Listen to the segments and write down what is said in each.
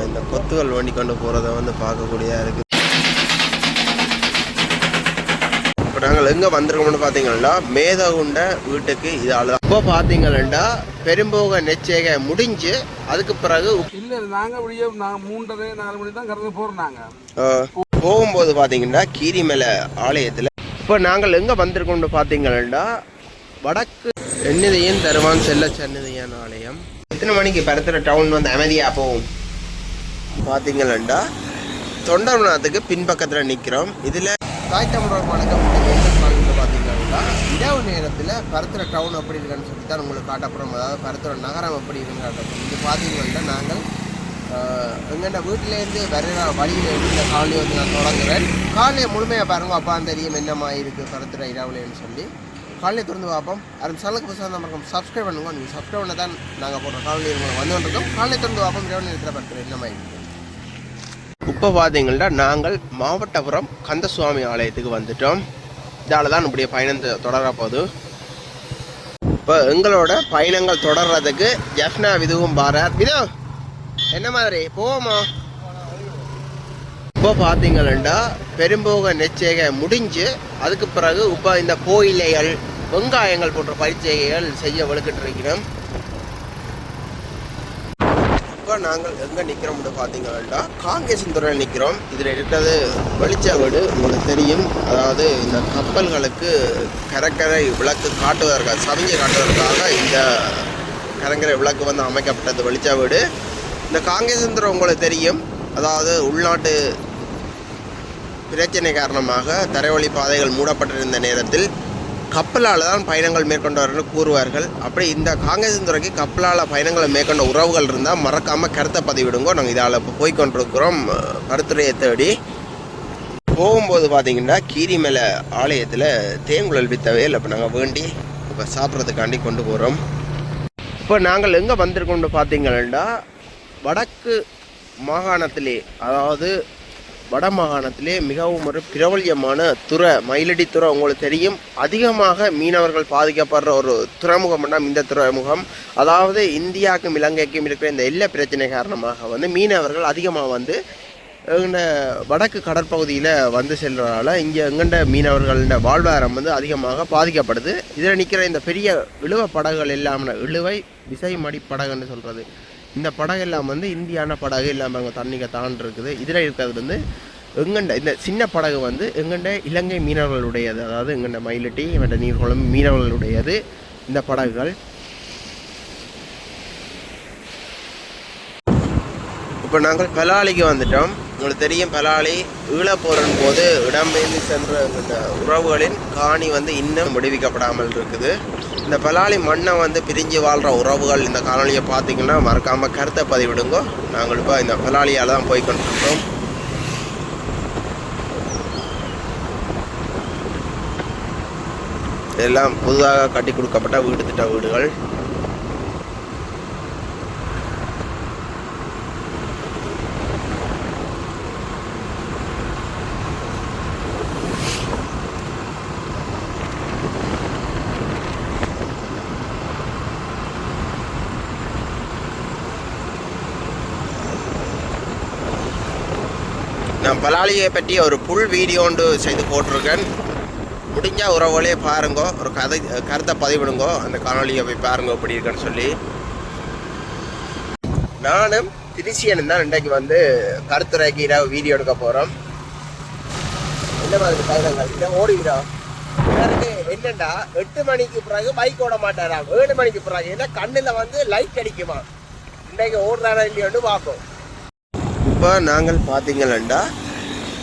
இந்த கொத்துகள் வண்டி கொண்டு போகிறத வந்து பார்க்கக்கூடியதாக இருக்குது. இப்போ நாங்கள் எங்கே வந்திருக்கோம்னு பார்த்தீங்கன்னா மேதகுண்ட வீட்டுக்கு இதால் இப்போ பார்த்தீங்கன்னா பெரும்போக நெச்சேகை முடிஞ்சு அதுக்கு பிறகு இல்லை நாங்கள் அப்படியே நாங்கள் 3:30-4 மணி தான் கறந்து போகிறோம். நாங்கள் போகும்போது பார்த்தீங்கன்னா கீரிமலை ஆலயத்தில் இப்போ நாங்கள் எங்கே வந்திருக்கோம்னு பார்த்தீங்கன்னா வடக்கு எண்ணிதையன் தருவான் செல்ல சன்னிதையான் ஆலயம். எத்தனை மணிக்கு பருத்துற டவுன் வந்து அமைதியாக போகும் பார்த்தீங்கன்னா தொண்டர்நாத்துக்கு பின்பக்கத்தில் நிற்கிறோம். இதில் தாய் தமிழர் வணக்கம் பார்த்தீங்கன்னா இரவு நேரத்தில் பருத்துற டவுன் எப்படி இருக்குன்னு சொல்லி தான் உங்களுக்கு காட்டப்புறம், அதாவது பருத்துற நகரம் எப்படி இருக்குன்னு காட்டப்படும். இது பார்த்தீங்கன்னா நாங்கள் எங்கள்ட வீட்டிலேருந்து வர வழியிலேருந்து இந்த காலையை வந்து நான் தொடங்குறேன். காலையை முழுமையாக பாருங்க, அப்பா தெரியும் என்னம்மா இருக்குது பருத்துற இரவுலேன்னு சொல்லி காலையை திறந்து பார்ப்போம். அது சேனலுக்கு புதுசாக தான் இருக்கும், சப்ஸ்கிரைப் பண்ணுங்க. நீங்கள் சப்ஸ்கிரைப் பண்ண தான் நாங்கள் போடுறோம் காலையில் உங்களுக்கு வந்துருக்கோம். காலையை திறந்து பார்ப்போம் இரவு நேரத்தில் பருத்துற என்னம்மா இருக்குது. இப்போ பார்த்தீங்கன்னா நாங்கள் மாவட்டபுரம் கந்தசுவாமி ஆலயத்துக்கு வந்துட்டோம். இதால் தான் இப்படிய பயணம் தொடர போகுது. இப்போ எங்களோட பயணங்கள் தொடர்றதுக்கு ஜெஃப்னா விதுவும் பாரத். விது என்ன மாதிரி போவோமா? இப்போ பார்த்தீங்கன்னா பெரும்போக நெச்சேகை முடிஞ்சு அதுக்கு பிறகு இப்போ இந்த கோயிலைகள் வெங்காயங்கள் போன்ற பரிச்சைகள் செய்ய வலுக்கிட்டு இருக்கிறோம். இப்போ நாங்கள் எங்கே நிற்கிறோம்னு பார்த்தீங்கன்னா காங்கேசந்துறையில் நிற்கிறோம். இதில் இருக்கிறது வெளிச்ச வீடு உங்களுக்கு தெரியும். அதாவது இந்த கப்பல்களுக்கு கடற்கரை விளக்கு காட்டுவதற்காக, சமிஞ்சை காட்டுவதற்காக இந்த கடற்கரை விளக்கு வந்து அமைக்கப்பட்டது வெளிச்ச வீடு. இந்த காங்கேசந்துறை உங்களுக்கு தெரியும், அதாவது உள்நாட்டு பிரச்சனை காரணமாக தரைவழி பாதைகள் மூடப்பட்டிருந்த நேரத்தில் கப்பலால் தான் பயணங்கள் மேற்கொண்டவர்கள் கூறுவார்கள். அப்படி இந்த காங்கேசந்துறைக்கு கப்பலால் பயணங்களை மேற்கொண்ட உறவுகள் இருந்தால் மறக்காமல் கருத்தை பதிவிடுங்க. நாங்கள் இதால் இப்போ போய்கொண்டிருக்கிறோம் கருத்துரையை தேடி. போகும்போது பார்த்தீங்கன்னா கீரிமலை ஆலயத்தில் தேங்குழல் வித்தவையில் இப்போ நாங்கள் வேண்டி இப்போ சாப்பிட்றதுக்காண்டி கொண்டு போகிறோம். இப்போ நாங்கள் எங்கே வந்திருக்கோம்னு பார்த்தீங்கன்னா வடக்கு மாகாணத்திலே, அதாவது வட மாகாணத்திலே மிகவும் ஒரு பிரபல்யமான துறை மயிலடி துறை உங்களுக்கு தெரியும். அதிகமாக மீனவர்கள் பாதிக்கப்படுற ஒரு துறைமுகம்னா இந்த துறைமுகம். அதாவது இந்தியாவுக்கும் இலங்கைக்கும் இருக்கிற இந்த எல்லை பிரச்சனை காரணமாக வந்து மீனவர்கள் அதிகமாக வந்து எங்கள்ட வடக்கு கடற்பகுதியில் வந்து செல்றதால இங்கே எங்கண்ட மீனவர்களோட வாழ்வாதாரம் வந்து அதிகமாக பாதிக்கப்படுது. இதில் நிற்கிற இந்த பெரிய இழுவை படகுகள் இல்லாமல், இழுவை விசை மடி படகுன்னு சொல்கிறது, இந்த படகு எல்லாம் வந்து இந்தியான படகு இல்லாமல் அங்கே தண்ணிக்கு தாண்டு இருக்குது. இதில் இருக்கிறது வந்து எங்கண்ட இந்த சின்ன படகு வந்து எங்கண்ட இலங்கை மீனவர்களுடையது, அதாவது எங்கண்ட மயிலட்டி மற்ற நீர்குளம் மீனவர்களுடையது இந்த படகுகள். இப்போ நாங்கள் பலாலிக்கு வந்துட்டோம். உங்களுக்கு தெரியும், பலாலி ஈழப்போரின் போது இடம்பெயர்ந்து சென்ற எங்கள்ட உறவுகளின் காணி வந்து இன்னும் விடுவிக்கப்படாமல் இருக்குது. இந்த பலாலி மண்ணை வந்து பிரிஞ்சு வாழ்கிற உறவுகள் இந்த காணொலியை பார்த்தீங்கன்னா மறக்காமல் கருத்தை பதிவிடுங்க. நாங்கள் இப்போ இந்த பலாலியால் தான் போய்கொண்டிருக்கோம். இதெல்லாம் புதிதாக கட்டி கொடுக்கப்பட்ட வீடு திட்ட வீடுகள். நான் பலாலியை பற்றி ஒரு புல் வீடியோ ஒன்று செய்து போட்டிருக்கேன். முடிஞ்சால் உறவுகளே பாருங்க, ஒரு கருத்தை பதிவிடுங்க, அந்த காணொலியை போய் பாருங்க எப்படி இருக்குன்னு சொல்லி. நானும் திருச்சியனும் தான் இன்றைக்கு வந்து கருத்துரைக்கு இரவு வீடியோ எடுக்க போகிறோம். என்ன மாதிரி பயணங்கள் இல்லை ஓடிக்கிறோம். எனக்கு என்னென்னா 8 மணிக்கு பிறகு பைக் ஓட மாட்டாராம், 7 மணிக்கு பிறகு ஏன்னா கண்ணில் வந்து லைட் அடிக்குமா. இன்றைக்கு ஓடுறாரா இல்லையோன்னு பார்ப்போம். இப்போ நாங்கள் பார்த்தீங்கன்னா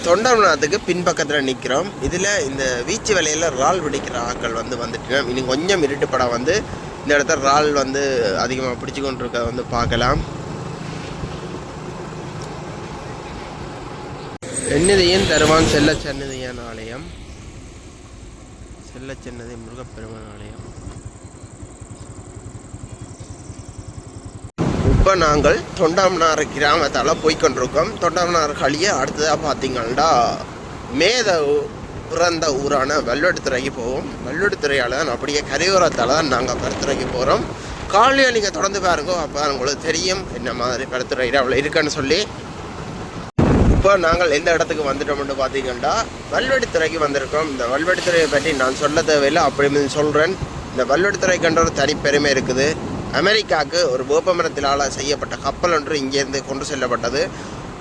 தொண்டர்நாத்துக்கு பின்பக்கத்தில் நிற்கிறோம். இதில் இந்த வீச்சு வேலையில் இறால் பிடிக்கிற ஆட்கள் வந்து வந்துட்டோம். இன்னும் கொஞ்சம் இருட்டு படம் வந்து இந்த இடத்துல இறால் வந்து அதிகமாக பிடிச்சி கொண்டு இருக்க வந்து பார்க்கலாம். எண்ணிதையன் தருவான் செல்ல சன்னிதையான் ஆலயம், செல்ல சன்னதி முருகப்பெருமான் ஆலயம். இப்போ நாங்கள் தொண்டமனாறு கிராமத்தால் போய்கொண்டிருக்கோம். தொண்டமனாறு களியை அடுத்ததாக பார்த்தீங்கன்னா மேத பிறந்த ஊரான வெள்ளோட்டுத்துறைக்கு போவோம். வெள்ளோட்டுத்துறையால் தான் அப்படியே கரையோரத்தால் தான் நாங்கள் கருத்துறைக்கு போகிறோம். காலையில் நீங்கள் தொடர்ந்து பாருங்க, அப்போ உங்களுக்கு தெரியும் என்ன மாதிரி பருத்துறை அவ்வளோ இருக்குன்னு சொல்லி. இப்போ நாங்கள் எந்த இடத்துக்கு வந்துட்டோம்னு பார்த்தீங்கன்னா வல்வெடித்துறைக்கு வந்திருக்கோம். இந்த வல்வெடித்துறையை பற்றி நான் சொல்ல தேவையில்லை, அப்படி சொல்கிறேன். இந்த வல்வெடித்துறைக்குன்ற ஒரு தனிப்பெருமை இருக்குது. அமெரிக்காவுக்கு ஒரு வேப்பமரத்தினால் செய்யப்பட்ட கப்பல் ஒன்று இங்கேருந்து கொண்டு செல்லப்பட்டது.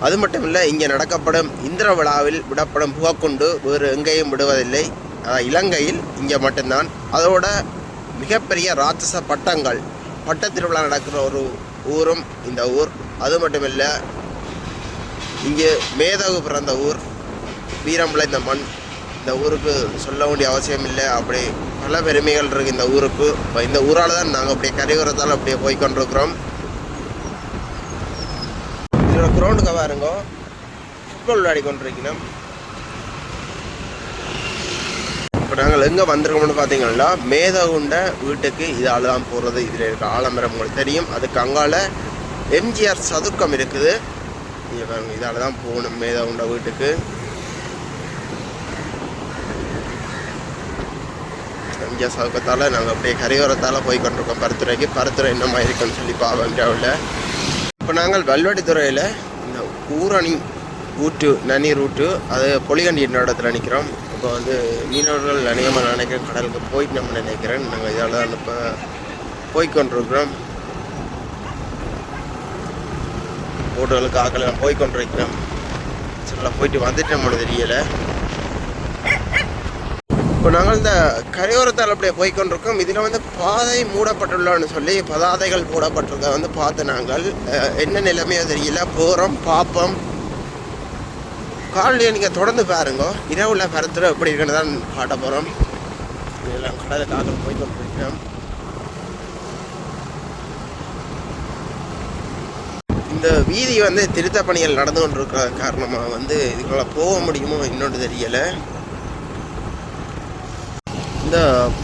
அது மட்டும் இல்லை, இங்கே நடக்கப்படும் இந்திர விழாவில் விடப்படும் புகைக்குண்டு வேறு எங்கேயும் விடுவதில்லை, இலங்கையில் இங்கே மட்டும்தான். அதோட மிகப்பெரிய ராட்சச பட்ட திருவிழா நடக்கிற ஒரு ஊரும் இந்த ஊர். அது மட்டும் இல்லை, இங்கே மேதகு பிறந்த ஊர், வீரம் விளைந்த மண். இந்த ஊருக்கு சொல்ல வேண்டிய அவசியம் இல்லை, அப்படி பல பெருமைகள் இருக்குது இந்த ஊருக்கு. இப்போ இந்த ஊரால் தான் நாங்கள் அப்படியே கரையோரத்தால் அப்படியே போய்கொண்டிருக்கிறோம். இதோட கிரௌண்டுக்கு பாருங்க, ஃபுட்பால் விளையாடி கொண்டிருக்கணும். இப்போ நாங்கள் எங்கே வந்திருக்கோம்னு பார்த்தீங்கன்னா மேதகுண்ட வீட்டுக்கு இதால் தான் போகிறது. இதில் இருக்க ஆலமரம் உங்களுக்கு தெரியும். அதுக்கு அங்கால எம்ஜிஆர் சதுக்கம் இருக்குது. இங்கே பாருங்க, இதால் தான் போகணும் மேதகுண்ட வீட்டுக்கு. எம்ஜிஆர் சதுக்கத்தால் நாங்கள் அப்படியே கரையோரத்தால் போய் கொண்டிருக்கோம் பருத்துறைக்கு. பருத்துறை என்னமா இருக்குன்னு சொல்லி பாவண்டியாவில். இப்போ நாங்கள் வல்வெடித்துறையில் இந்த ஊரணி ஊற்று நனி ரூட்டு அது பொலிகண்டி என்ற இடத்துல நிற்கிறோம். இப்போ வந்து மீனவர்கள் அநேகமாக நினைக்கிறேன் கடலுக்கு போயிட்டு நம்ம நினைக்கிறேன். நாங்கள் இதால் தான் இப்போ போய்கொண்டிருக்கிறோம். போட்டுகளுக்கு ஆக்கள் போய்கொண்டிருக்கிறோம். சில போயிட்டு வந்துட்டு நம்மளுக்கு தெரியலை. இப்போ நாங்கள் இந்த கரையோரத்தால் அப்படியே போய்கொண்டிருக்கோம். இதில் வந்து பாதை மூடப்பட்டுள்ளோன்னு சொல்லி பதாதைகள் மூடப்பட்டிருக்க வந்து பார்த்து நாங்கள் என்ன நிலைமையோ தெரியல, போகிறோம் பார்ப்போம். காலையில் நீங்கள் தொடர்ந்து பாருங்க, இரவுல பருத்துறை எப்படி இருக்குன்னு தான் காட்ட போகிறோம். இதெல்லாம் கடலுக்காக போய்கொண்டிருக்கிறோம். இந்த வீதி வந்து திருத்த பணிகள் நடந்து கொண்டிருக்கிற காரணமாக வந்து இதுக்குள்ள போக முடியுமோ இன்னொன்று தெரியலை. இந்த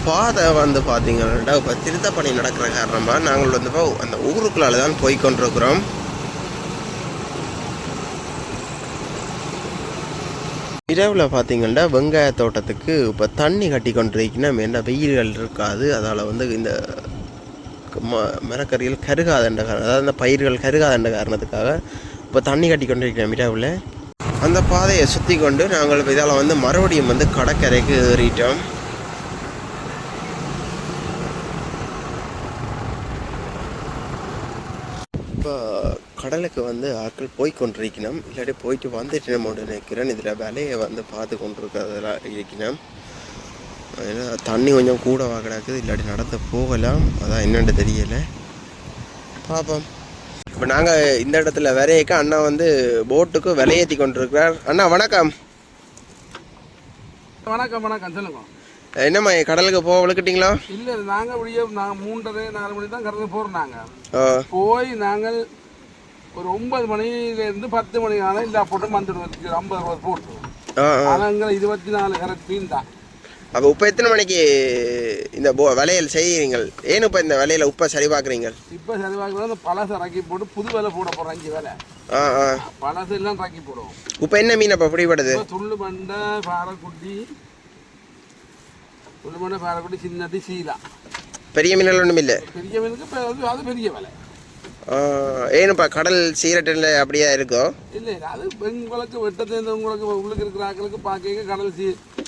பாதை வந்து பார்த்தீங்கன்னா இப்போ திருத்த பணி நடக்கிற காரணமாக நாங்கள் வந்து அந்த ஊருக்குள்ளால தான் போய்கொண்டிருக்கிறோம். இரவில் பார்த்தீங்கன்னா வெங்காய தோட்டத்துக்கு இப்போ தண்ணி கட்டி கொண்டிருக்கணும். என்ன வெயில்கள் இருக்காது, அதால் வந்து இந்த மரக்கறிகள் கருகாதன்ற காரணம், அதாவது அந்த பயிர்கள் கருகாதன்ற காரணத்துக்காக இப்போ தண்ணி கட்டி கொண்டிருக்கிறோம் இரவில். அந்த பாதையை சுற்றி கொண்டு நாங்கள் இதால் வந்து மறுபடியும் வந்து கடற்கரைக்கு ஏறிட்டோம். இப்போ கடலுக்கு வந்து ஆட்கள் போய்கொண்டிருக்கணும், இல்லாட்டி போயிட்டு வந்துட்டு நம்ம நினைக்கிறேன். இதில் விலையை வந்து பார்த்து கொண்டிருக்கிறதெல்லாம் இருக்கணும். ஏன்னா தண்ணி கொஞ்சம் கூடவா கிடக்குது, இல்லாட்டி நடந்து போகலாம், அதான் என்னென்னு தெரியலை, பார்ப்போம். இப்போ நாங்கள் இந்த இடத்துல விலையக்க அண்ணா வந்து போட்டுக்கு விலையேற்றி கொண்டிருக்கிறார். அண்ணா வணக்கம். வணக்கம் வணக்கம், சொல்லுங்க. என்னம்மா கடலுக்கு போக விளக்கிட்டீங்களா? இல்லை, நாங்கள் அப்படியே நாங்கள் 3:30-4 மணி தான் கடலுக்கு போகிறோம். நாங்கள் போய் நாங்கள் ஒரு 9 மணிலேருந்து 10 மணி ஆனால் இல்லை போட்டு வந்துடுவோம். 50 ரூபா போட்டு. ஆனால் எங்களை 24 கரெக்ட் மீன் தான். அப்போ இப்போ எத்தனை மணிக்கு இந்த விலையில் செய்கிறீங்க? ஏன்னு இப்போ இந்த விலையில் உப்பை சரி பார்க்குறீங்க? இப்போ சரி பார்க்குறது பழசை ரக்கி போட்டு புது விலை போட போகிறோம். 5 விலை பழசு எல்லாம் ரக்கி போடுவோம். இப்போ என்ன மீன் அப்போ பிடிபடுது? துள்ளு மண்டை, பாறைக்குட்டி, துள்ளு மண்டை, பாறைக்குட்டி, சின்னது, சீலா. பெரிய மீனெல்லாம் ஒன்றும் இல்லை. பெரிய மீனுக்கு அது பெரிய விலை. ஏன்னுப்பா கடல் சீரட்டில் அப்படியா இருக்கோ? இல்லை, அது உங்களுக்கு வெட்ட தேர்ந்தவங்களுக்கு உள்ளுக்கு இருக்கிற ஆக்களுக்கு பார்க்க கடல்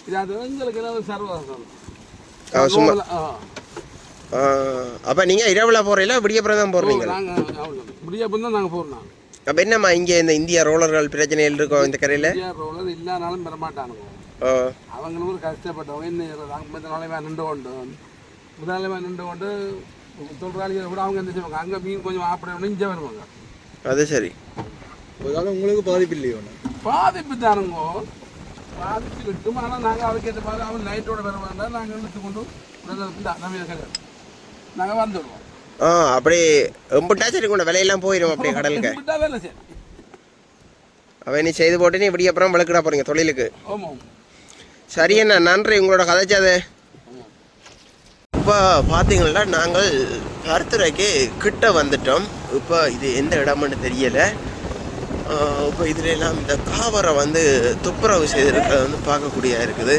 இதாக எங்களுக்கு எல்லாம் சர்வதம். அப்போ நீங்கள் இரவில் போகிறீங்களா விடியப்புறம் தான் போடுறீங்க? நாங்கள் விடியப்புறம் தான் நாங்கள் போகிறோம். அப்போ என்னம்மா இங்கே இந்த இந்தியா ரோலர்கள் பிரச்சனைகள் இருக்கோம் இந்த கரையில்? இந்தியா ரோலர் இல்லானாலும் பெறமாட்டானுங்க. அவங்களும் ஒரு கஷ்டப்பட்டவங்க. என்ன நாளைக்கு நின்று கொண்டு முதலாளிமா நின்று கொண்டு தொழிலாளிகள் கூட அவங்க என்ன செய்வாங்க, அங்கே மீன் கொஞ்சம் ஆப்பட இங்கே வருவாங்க. அது சரி. உங்களுக்கு பாதிப்பு இல்லையோ? பாதிப்பு தானுங்க, பாதிப்பு கிட்டும். ஆனால் நாங்கள் அதுக்கேற்ற மாதிரி அவன் நைட்டோட வருவாங்க. நாங்கள் இழுத்து கொண்டு நாங்கள் வந்துடுவோம். அப்படி எம்பிட்டா சரி கொண்ட விலையெல்லாம் போயிடும் அப்படியே கடலுக்கு. வேலை சரி. அவன் நீ செய்து போட்டு நீ இப்படி அப்புறம் விளக்கிட போறீங்க தொழிலுக்கு. ஆமாம். சரி அண்ணா, நன்றி உங்களோட கதைச்சாது. இப்போ பார்த்தீங்கன்னா நாங்கள் பருத்துறைக்கு கிட்ட வந்துட்டோம். இப்போ இது எந்த இடம்னு தெரியலை. இப்போ இதில் எல்லாம் இந்த காவரை வந்து துப்புரவு செய்திருக்கிறத வந்து பார்க்கக்கூடிய இருக்குது.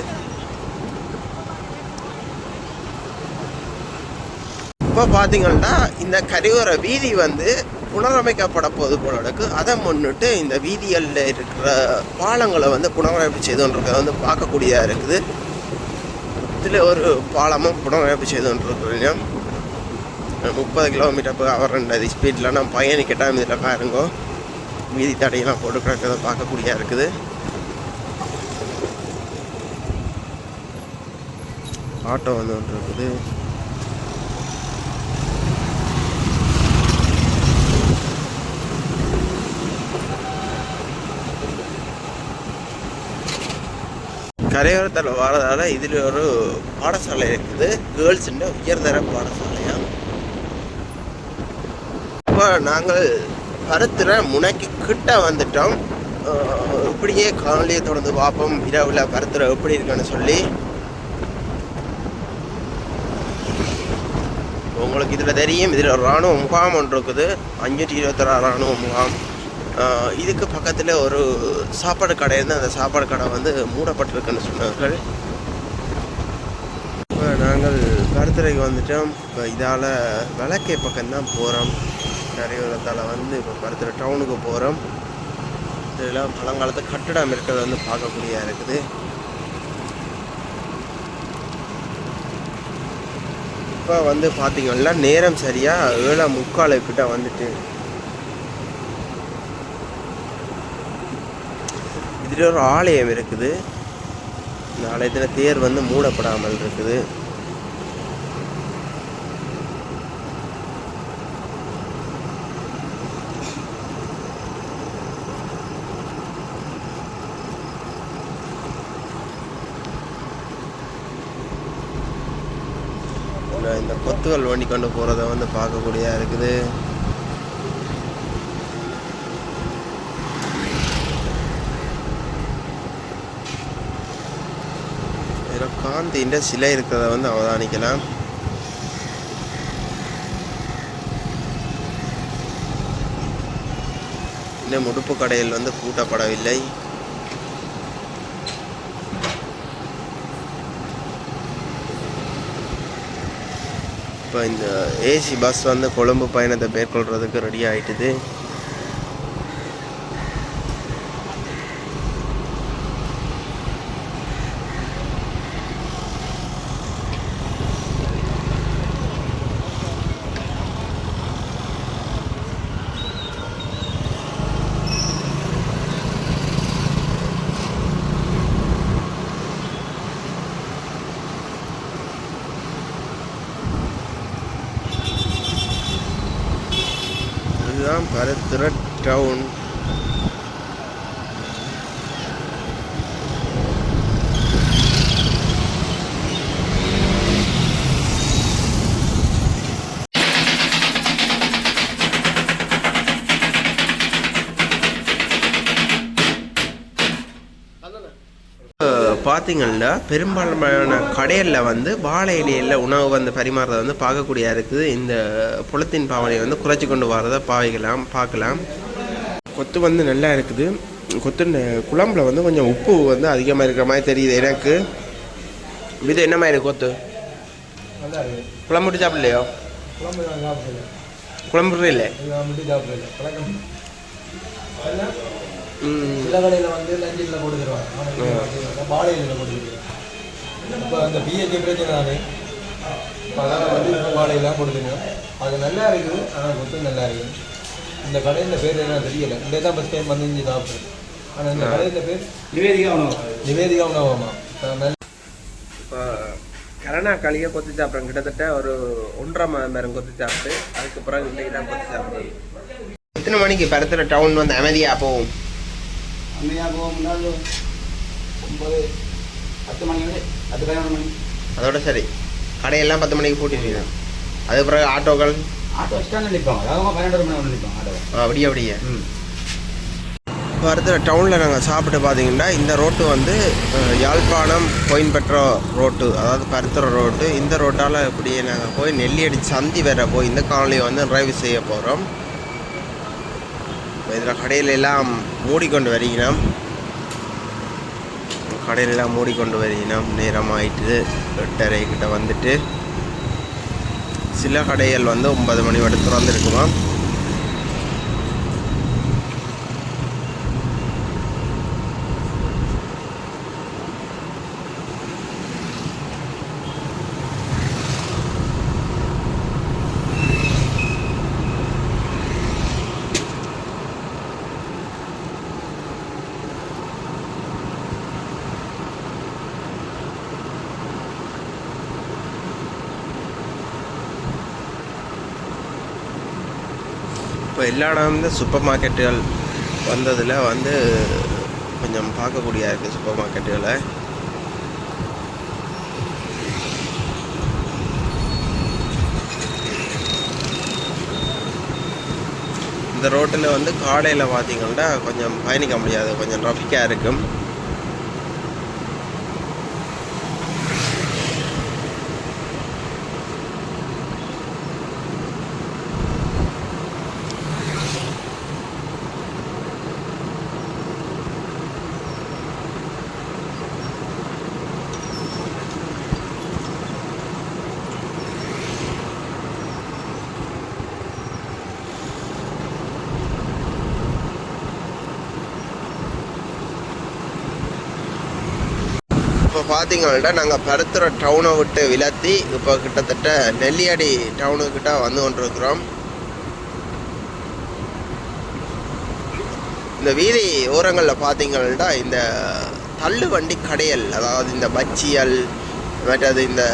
இப்போ பார்த்தீங்கன்னா இந்த கரையோர வீதி வந்து புனரமைக்கப்பட போது போல இருக்கு. அதை முன்னிட்டு இந்த வீதிகளில் இருக்கிற பாலங்களை வந்து புனரமைப்பு செய்துன்றது வந்து பார்க்கக்கூடியதாக இருக்குது. இதில் ஒரு பாலமும் புனரமைப்பு செய்துன்றிருக்கிறீங்க. 30 km/h ஸ்பீடில் நான் பயணிக்கட்டால் இதில் பாருங்க வீதி தடையெல்லாம் போட்டு கிடக்கிறத பார்க்கக்கூடியதாக இருக்குது. ஆட்டோ வந்து ஒன்று இருக்குது. கரையோரத்தில் வரதால இதில் ஒரு பாடசாலை இருக்குது. கேர்ள்ஸுன்ற உயர்தர பாடசாலையா. இப்போ நாங்கள் பருத்துற முனைக்கு கிட்ட வந்துட்டோம். இப்படியே காலையை தொடர்ந்து பார்ப்போம் இரவில் பருத்துற எப்படி இருக்குன்னு சொல்லி. உங்களுக்கு இதில் தெரியும், இதில் ஒரு இராணுவ முகாம் ஒன்று இருக்குது. 526 இராணுவ முகாம். இதுக்கு பக்கத்தில் ஒரு சாப்பாடு கடை இருந்து அந்த சாப்பாடு கடை வந்து மூடப்பட்டிருக்குன்னு சொன்னார்கள். இப்போ நாங்கள் கருத்துறைக்கு வந்துட்டோம். இப்போ இதால் விளக்கை பக்கம்தான் போகிறோம். கரையோரத்தால் வந்து இப்போ கருத்துறை டவுனுக்கு போகிறோம். இதெல்லாம் பழங்காலத்து கட்டிடம் இருக்கிறத வந்து பார்க்கக்கூடியதாக இருக்குது. இப்போ வந்து பார்த்தீங்கன்னா நேரம் சரியாக 7:45 கிட்ட வந்துட்டு இதில் ஒரு ஆலயம் இருக்குது. இந்த ஆலயத்தில் தேர் வந்து மூடப்படாமல் இருக்குது. இந்த கொத்துகள் வண்டி கொண்டு போகிறத வந்து பார்க்கக்கூடியதாக இருக்குது. காந்தின்ற சிலை இருக்கிறத வந்து அவதானிக்கலாம். இன்னும் உடுப்பு கடையில் வந்து பூட்டப்படவில்லை. இப்போ இந்த ஏசி பஸ் வந்து கொழும்பு பயணத்தை மேற்கொள்றதுக்கு ரெடி ஆகிட்டுது. இதுதான் பருத்துறை டவுன். பார்த்தீங்கன்னா பெரும்பாலான கடைகளில் வந்து வாழை இலையில் உணவு வந்து பரிமாறதை வந்து பார்க்கக்கூடிய இருக்குது. இந்த புலத்தின் பாவனையை வந்து குறைச்சி கொண்டு வரதை பார்க்கலாம். கொத்து வந்து நல்லா இருக்குது. கொத்து குழம்புல வந்து கொஞ்சம் உப்பு வந்து அதிகமாக இருக்கிற மாதிரி தெரியுது எனக்கு. இது என்ன மாதிரி கொத்து குழம்பு விட்டு சாப்பிடலையோ? குழம்பு இல்லை. சில கடையில் வந்து லஞ்சில் போட்டுக்கிறோம், வாழையில் போட்டுக்கிறோம். இப்போ அந்த பிஹெச்சி பிரச்சனை தானே, இப்போ அதனால் வந்து இப்போ வாழையெல்லாம் போட்டுக்கிறோம். அது நல்லா இருக்குது. ஆனால் கொத்து நல்லா இருக்குது. இந்த கடையில் பேர் என்ன தெரியலை. இந்த தான் ஃபஸ்ட் டைம் வந்து இங்கே சாப்பிட்றேன். ஆனால் இந்த கடையில் பேர் நிவேதிகா உணவகமா. இப்போ கரணா களியை கொத்து சாப்பிட்றேன். கிட்டத்தட்ட ஒரு 1.5 மணி நேரம் கொத்து சாப்பிட்டு அதுக்கப்புறம் இன்றைக்கி தான் கொத்து சாப்பிட்றேன். எத்தனை மணிக்கு பருத்துறை டவுன் வந்து அமைதியாக போகும்? முன்னாள் 9, 10 மணி 11 மணி. அதோட சரி, கடையெல்லாம் 10 மணிக்கு பூட்டிடுவீங்க. அது பிறகு ஆட்டோக்கள் ஸ்டாண்டில் நிற்பாங்க. அதாவது 12 மணி நிற்பாங்க ஆட்டோ. அப்படியே பருத்துறை டவுனில் நாங்கள் சாப்பிட்டு பார்த்தீங்கன்னா இந்த ரோட்டு வந்து யாழ்ப்பாணம் கோயின்பெட்ரோ ரோட்டு, அதாவது பருத்துறை ரோட்டு. இந்த ரோட்டால் இப்படியே நாங்கள் போய் நெல்லியடி சந்தி வேற போய் இந்த காலனியை வந்து டிரைவ் செய்ய போகிறோம். இதில் கடையிலெல்லாம் மூடிக்கொண்டு வருகிறோம். நேரம் ஆயிட்டு 8:30 கிட்ட வந்துட்டு சில கடைகள் வந்து 9 மணி வரை திறந்துருக்குமா. இப்போ எல்லா இடம் வந்து சூப்பர் மார்க்கெட்டுகள் வந்ததில் வந்து கொஞ்சம் பார்க்கக்கூடியதாக இருக்குது சூப்பர் மார்க்கெட்டுகளை. இந்த ரோட்டில் வந்து காலையில் பார்த்திங்கன்னா கொஞ்சம் பயணிக்க முடியாது, கொஞ்சம் ட்ராஃபிக்காக இருக்கும். இப்போ பார்த்தீங்கன்னா நாங்கள் பருத்துறை டவுனை விட்டு விலத்தி இப்போ கிட்டத்தட்ட நெல்லியாடி டவுனுக்கிட்ட வந்து கொண்டிருக்கிறோம். இந்த வீதி ஓரங்களில் பார்த்தீங்கன்னா இந்த தள்ளு வண்டி கடையல், அதாவது இந்த பச்சியல் மற்றது இந்த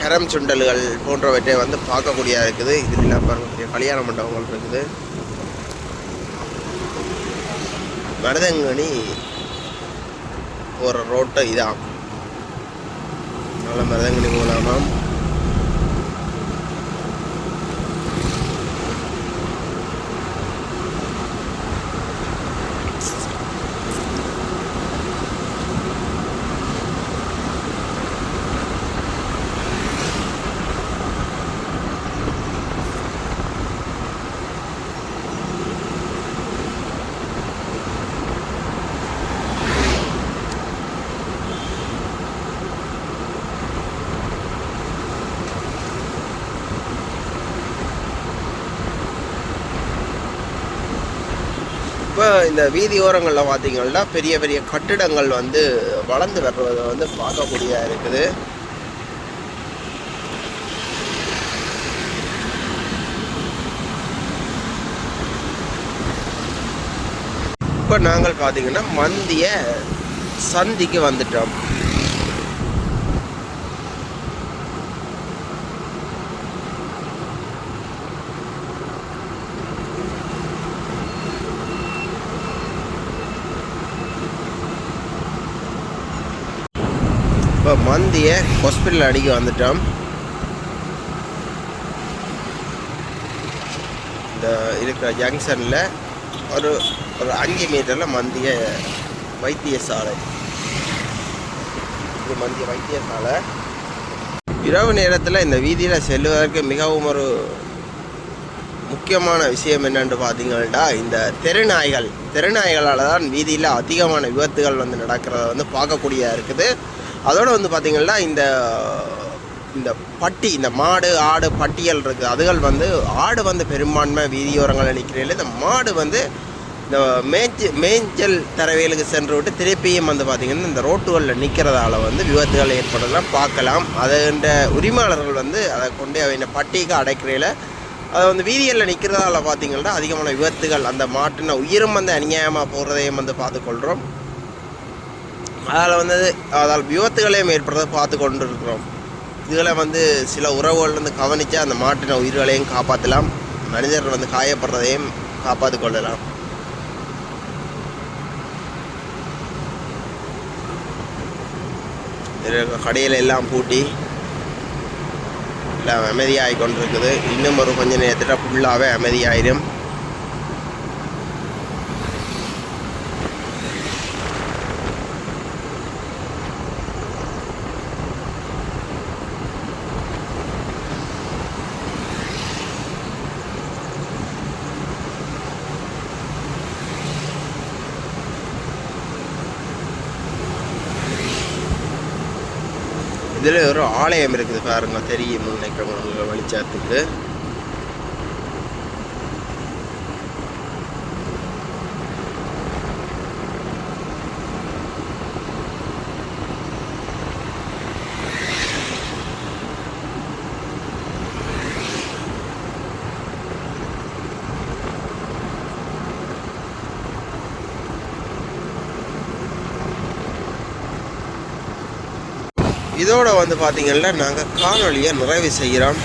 கரம் சுண்டல்கள் போன்றவற்றை வந்து பார்க்கக்கூடியதாக இருக்குது. இதில் பாருங்க கல்யாண மண்டபங்கள் இருக்குது. மருதங்கனி போகிற ரோட்டை இதான் நல்ல மருதங்கனி போகலாமாம். இப்போ இந்த வீதி ஓரங்களில் பார்த்தீங்கன்னா பெரிய பெரிய கட்டிடங்கள் வந்து வளர்ந்து வர்றதை வந்து பார்க்கக்கூடியதாக இருக்குது. இப்போ நாங்கள் பார்த்தீங்கன்னா மந்திய சந்திக்கு வந்துட்டோம். இப்போ மந்திய ஹாஸ்பிட்டல் அடிக்க வந்துட்டோம். இந்த இருக்கிற ஜங்ஷனில் ஒரு 5 மீட்டரில் மந்திய வைத்தியசாலை. இது மந்திய வைத்தியசாலை. இரவு நேரத்தில் இந்த வீதியில் செல்வதற்கு மிகவும் ஒரு முக்கியமான விஷயம் என்னென்று பார்த்தீங்கன்னா இந்த தெருநாய்களால் தான் வீதியில் அதிகமான விபத்துகள் வந்து நடக்கிறத வந்து பார்க்கக்கூடியதாக இருக்குது. அதோடு வந்து பார்த்திங்கன்னா இந்த பட்டி, இந்த மாடு ஆடு பட்டியல் இருக்குது. அதுகள் வந்து ஆடு வந்து பெரும்பான்மை வீதியோரங்களில் நிற்கிறதில்லை. இந்த மாடு வந்து இந்த மேய்ச்சல் தரவேலுக்கு சென்று விட்டு திருப்பியும் வந்து பார்த்திங்கன்னா இந்த ரோட்டுகளில் நிற்கிறதால வந்து விபத்துகள் ஏற்படலாம் பார்க்கலாம். அதுன்ற உரிமையாளர்கள் வந்து அதை கொண்டு இந்த பட்டிக்கு அடைக்கிறதில் அதை வந்து வீதிகளில் நிற்கிறதால பார்த்திங்கன்னா அதிகமான விபத்துகள், அந்த மாட்டின உயிரும் வந்து அநியாயமாக போகிறதையும் வந்து பார்த்துக்கொள்கிறோம். அதால் விபத்துகளையும் ஏற்படுறதை பார்த்து கொண்டு இருக்கிறோம். இதுகளை வந்து சில உறவுகள் வந்து கவனித்து அந்த மாட்டின உயிர்களையும் காப்பாற்றலாம், மனிதர்கள் வந்து காயப்படுறதையும் காப்பாற்றி கொள்ளலாம். கடையில் எல்லாம் பூட்டி எல்லாம் அமைதியாகி கொண்டிருக்குது. இன்னும் ஒரு கொஞ்சம் நேரத்தில் ஃபுல்லாகவே அமைதியாயிடும். இதில் ஒரு ஆலயம் இருக்குது பாருங்க, தெரியும் நினைக்கிறவங்க வெளிச்சத்துக்கு. இதோட வந்து பார்த்தீங்கன்னா நாங்கள் காணொலியை நிறைவு செய்கிறோம்.